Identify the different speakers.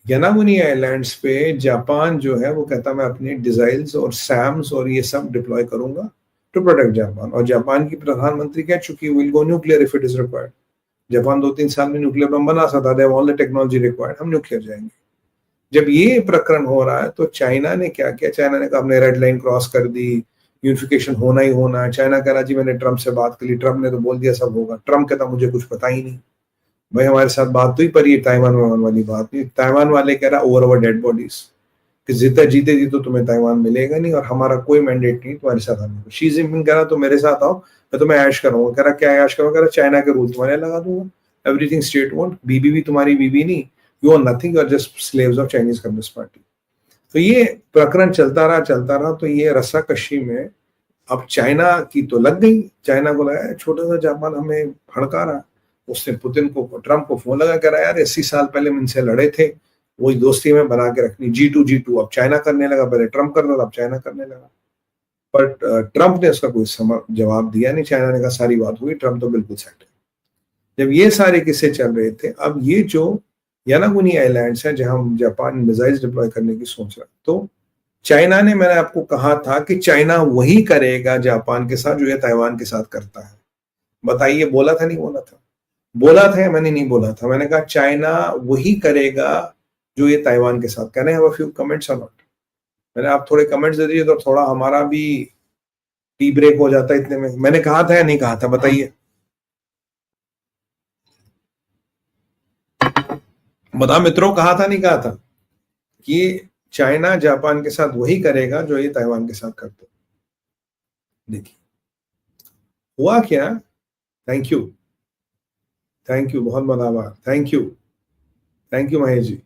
Speaker 1: यनागुनी islands पे Japan जो है वो कहता मैं अपने डिजाइल्स और सैम्स और ये सब डिप्लॉय करूंगा टू प्रोटेक्ट जापान। और जापान की प्रधानमंत्री कह चुकी will go nuclear if it is required. Japan 2-3 साल में न्यूक्लियर बम बना सकता है, ऑल द टेक्नोलॉजी रिक्वायर्ड, हम न्यूक्लियर जाएंगे। जब ये प्रकरण हो रहा है तो चाइना ने क्या किया, चाइना ने कहा हमने रेड लाइन क्रॉस कर दी, यूनिफिकेशन होना ही होना है। चाइना कह रहा जी मैंने ट्रम्प से बात कर ली, ट्रम्प ने तो बोल दिया सब होगा। ट्रम्प कहता मुझे कुछ पता ही नहीं। भाई हमारे साथ बात हुई पर ये ताइवान वाइवान वाली बात नहीं। ताइवान वाले कह रहा ओवर ओवर डेड बॉडीज कि जितना जीते जी तो तुम्हें ताइवान मिलेगा नहीं और हमारा कोई मैंडेट नहीं तुम्हारे साथ आने को। शी जिनपिंग कह रहा तो मेरे साथ आओ, मैं तुम्हें ऐश करूंगा। कह रहा क्या ऐश करूंगा, कह रहा चाइना के रूल तुम्हारे लगा दूंगा, एवरीथिंग स्टेट वोंट, बीबी भी तुम्हारी बीबी नहीं, you are nothing, you are just slaves of Chinese communist party. तो ये प्रकरण चलता रहा तो ये रस्साकशी में अब चाइना की तो लग गई। चाइना को लगा छोटा सा जापान हमें भड़का रहा। उसने पुतिन को, ट्रम्प को फोन लगा कर यार 80 साल पहले हम इनसे लड़े थे, वही दोस्ती में बना के रखनी। G2 अब चाइना करने लगा, पहले ट्रम्प करता था अब चाइना करने लगा। पर ट्रम्प ने उसका कोई जवाब दिया नहीं। चाइना ने कहा सारी बात हुई, ट्रम्प तो बिल्कुल सेट है। जब ये सारे किस्से चल रहे थे, अब ये जो यानागुनी आइलैंड्स हैं जहां जापान मिसाइल्स डिप्लॉय करने की सोच रहा, तो चाइना ने, मैंने आपको कहा था कि चाइना वही करेगा जापान के साथ जो ये ताइवान के साथ करता है। बताइए बोला था नहीं बोला था? बोला था या मैंने नहीं बोला था? मैंने कहा चाइना वही करेगा जो ये ताइवान के साथ। Can I have a few comments और नॉट? मैंने, आप थोड़े कमेंट्स दे दीजिए तो थोड़ा हमारा भी टी ब्रेक हो जाता है इतने में। मैंने कहा था या नहीं कहा था बताइए, बता मित्रों, कहा था नहीं कहा था कि चाइना जापान के साथ वही करेगा जो ये ताइवान के साथ करते? देखिए हुआ क्या। थैंक यू, थैंक यू, बहुत बहुत आभार, थैंक यू महेश जी।